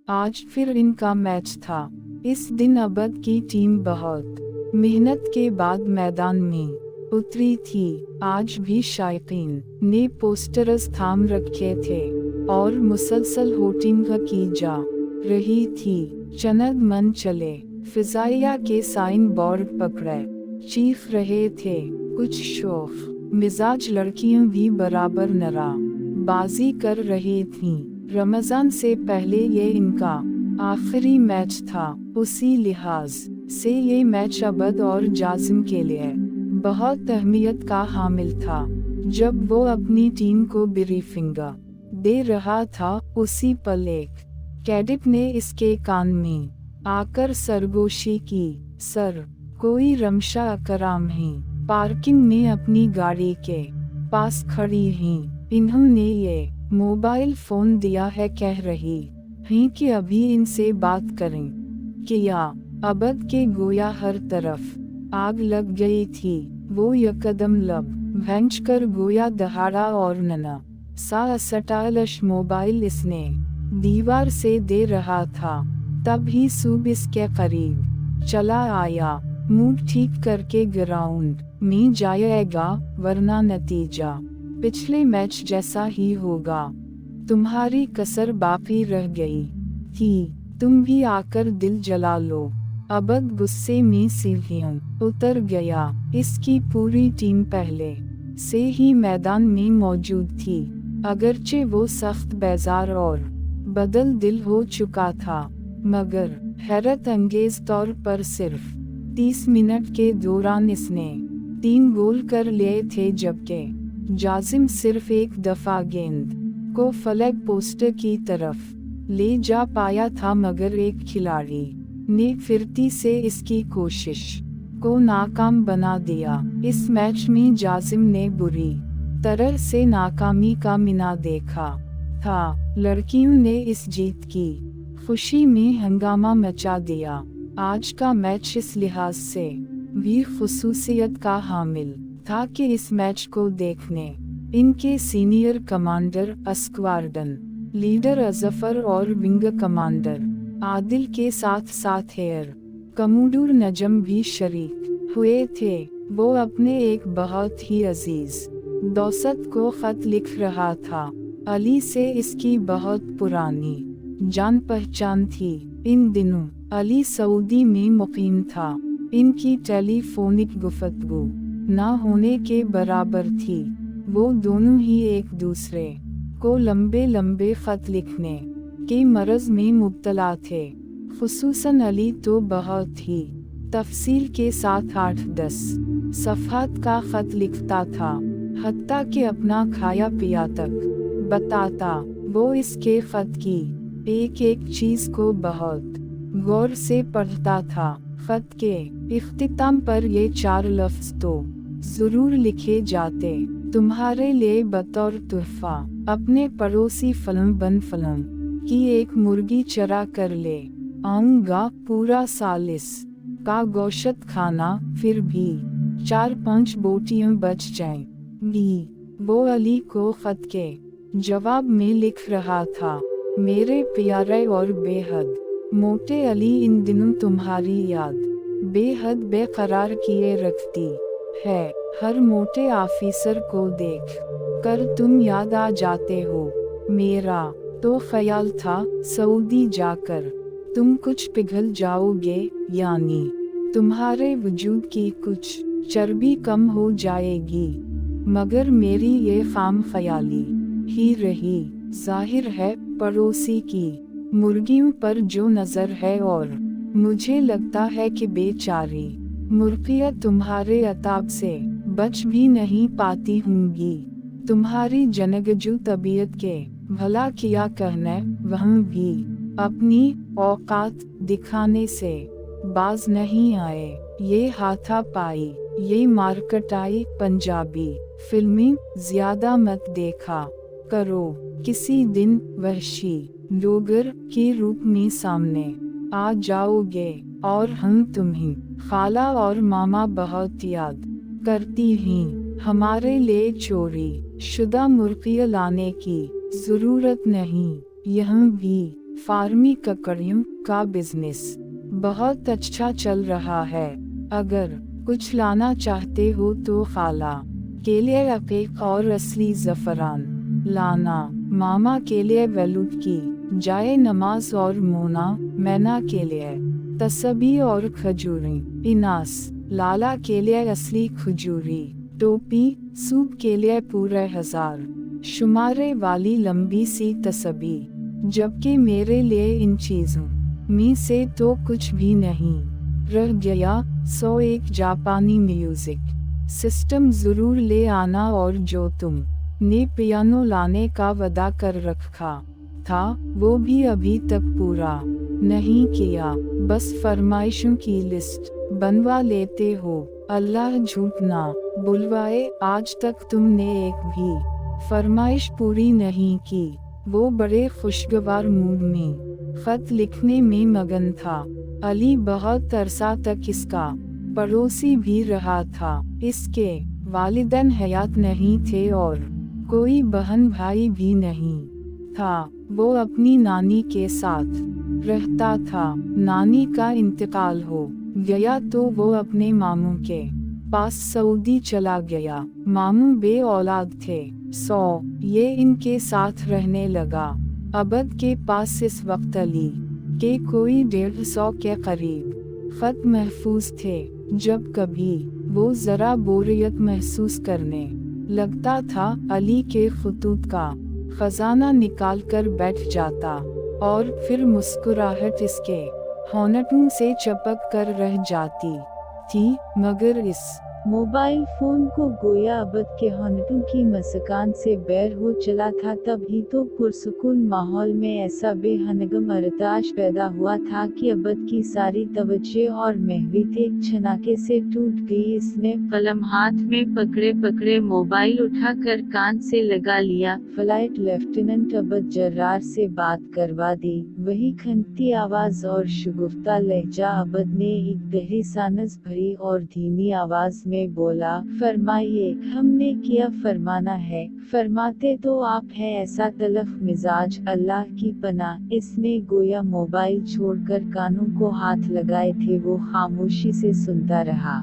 आज फिर इनका मैच था। इस दिन अबद की टीम बहुत मेहनत के बाद मैदान में उतरी थी। आज भी शायकीन ने पोस्टर्स थाम रखे थे और मुसलसल होटिंग की जा रही थी। चंद मन चले फिजाइया के साइन बोर्ड पकड़े चीख रहे थे। कुछ शौक मिजाज लड़कियां भी बराबर नरा बाजी कर रही थीं। रमजान से पहले ये इनका आखिरी मैच था। उसी लिहाज से ये मैच अबद और जाजिम के लिए बहुत अहमियत का हामिल था। जब वो अपनी टीम को ब्रीफिंग दे रहा था, उसी पल एक कैडेट ने इसके कान में आकर सरगोशी की, सर, कोई रमशा अकराम हैं, पार्किंग में अपनी गाड़ी के पास खड़ी हैं। इन्होंने ये मोबाइल फोन दिया है, कह रही हैं कि अभी इनसे बात करें। किया अबद के गोया हर तरफ आग लग गई थी। वो यकदम लब भैंच कर गोया दहाड़ा और नना सा स्टाइलिश मोबाइल इसने दीवार से दे रहा था। तब ही सूब इसके करीब चला आया। मूड ठीक करके ग्राउंड में जाएगा, वरना नतीजा पिछले मैच जैसा ही होगा। तुम्हारी कसर बाकी रह गई थी, तुम भी आकर दिल जला लो। अबद गुस्से में सीढ़ियों उतर गया। इसकी पूरी टीम पहले से ही मैदान में मौजूद थी, अगरचे वो सख्त बेजार और बदल दिल हो चुका था, मगर हैरत अंगेज तौर पर सिर्फ 30 मिनट के दौरान इसने 3 गोल कर लिए थे, जबकि जाजिम सिर्फ एक दफा गेंद को फ्लैग पोस्टर की तरफ ले जा पाया था। मगर एक खिलाड़ी ने फिरती से इसकी कोशिश को नाकाम बना दिया। इस मैच में जाजिम ने बुरी तरह से नाकामी का मिना देखा था। लड़कियों ने इस जीत की खुशी में हंगामा मचा दिया। आज का मैच इस लिहाज से भी खुसूसियत का हामिल था कि इस मैच को देखने इनके senior commander, squadron leader Azfar और विंग कमांडर आदिल के साथ साथ एयर कमोडोर नजम भी शरीक हुए थे। वो अपने एक बहुत ही अजीज दोस्त को खत लिख रहा था। अली से इसकी बहुत पुरानी जान पहचान थी। इन दिनों अली सऊदी में मुकीम था। इनकी टेलीफोनिक गुफ्तगू ना होने के बराबर थी। वो दोनों ही एक दूसरे को लंबे लंबे खत लिखने के मर्ज में मुब्तला थे। खुसूसन अली तो बहुत ही तफसील के साथ 8-10 सफ़हात का खत लिखता था, हत्ता कि अपना खाया पिया तक बताता। वो इसके खत की एक एक चीज को बहुत गौर से पढ़ता था। खत के इख्तिताम पर ये 4 लफ्ज तो जरूर लिखे जाते, तुम्हारे लिए बतौर तोहफा अपने पड़ोसी फलन बन फलन की एक मुर्गी चरा कर ले आऊंगा, पूरा सालिस का गोश्त खाना, फिर भी 4-5 बोटियां बच जाएंगी। वो अली को खत के जवाब में लिख रहा था, मेरे प्यारे और बेहद मोटे अली, इन दिनों तुम्हारी याद बेहद बेकरार किए रखती है। हर मोटे ऑफिसर को देख कर तुम याद आ जाते हो। मेरा तो ख्याल था सऊदी जाकर तुम कुछ पिघल जाओगे, यानी तुम्हारे वजूद की कुछ चर्बी कम हो जाएगी, मगर मेरी ये खाम ख्याली ही रही। जाहिर है पड़ोसी की मुर्गियों पर जो नजर है, और मुझे लगता है कि बेचारी मुर्गियां तुम्हारे अताब से बच भी नहीं पाती होंगी। तुम्हारी जनगजू तबीयत के भला किया कहना, वह भी अपनी औकात दिखाने से बाज नहीं आए। ये हाथापाई, ये मार्केटाई, पंजाबी फिल्में ज्यादा मत देखा करो। किसी दिन वहशी डोगर के रूप में सामने आ जाओगे और हम तुम्हें खाला और मामा बहुत याद करती हैं। हमारे लिए चोरी शुदा मुर्गियां लाने की जरूरत नहीं, यह भी फार्मी ककड़ियों का बिजनेस बहुत अच्छा चल रहा है। अगर कुछ लाना चाहते हो तो खाला के लिए अपेक और असली ज़फ़रान लाना, मामा के लिए वेलुद की जाए नमाज और मोना मैना के लिए तस्बीह और खजूरी, इनास लाला के लिए असली खजूरी, टोपी सूप के लिए पूरे 1000 शुमारे वाली लंबी सी तस्बीह, जबकि मेरे लिए इन चीज़ों में से तो कुछ भी नहीं रह गया। 101 जापानी म्यूजिक सिस्टम ज़रूर ले आना, और जो तुम ने पियानो लाने का वादा कर रखा था वो भी अभी तक पूरा नहीं किया। बस फरमाइशों की लिस्ट बनवा लेते हो। अल्लाह झूठ ना बुलवाए, आज तक तुमने एक भी फरमाइश पूरी नहीं की। वो बड़े खुशगवार मूड में खत लिखने में मगन था। अली बहुत अरसा तक इसका पड़ोसी भी रहा था। इसके वालिदैन हयात नहीं थे और कोई बहन भाई भी नहीं था। वो अपनी नानी के साथ रहता था। नानी का इंतकाल हो गया तो वो अपने मामू के पास सऊदी चला गया। मामू बे औलाद थे, ये इनके साथ रहने लगा। अबद के पास इस वक्त अली के कोई 150 के करीब खत महफूज थे। जब कभी वो जरा बोरियत महसूस करने लगता था, अली के खतूत का खजाना निकाल कर बैठ जाता और फिर मुस्कुराहट इसके होंठों से चपक कर रह जाती थी। मगर इस मोबाइल फोन को गोया अबद के होंठों की मुस्कान से बैर हो चला था। तभी तो पुरसुकून माहौल में ऐसा बेहनगम अर्ताश पैदा हुआ था कि अबद की सारी तवज्जो और महवीत एक झनाके से टूट गई। इसने कलम हाथ में पकड़े पकड़े मोबाइल उठाकर कान से लगा लिया। फ्लाइट लेफ्टिनेंट अबद जर्रार से बात करवा दी। वही खनकती आवाज और शुगुफ्ता लहजा। अबद ने एक गहरी सानस भरी और धीमी आवाज में बोला, फरमाइए, हमने क्या फरमाना है? फरमाते तो आप हैं ऐसा तलख मिजाज, अल्लाह की पनाह। इसने गोया मोबाइल छोड़कर कानों को हाथ लगाए थे। वो खामोशी से सुनता रहा।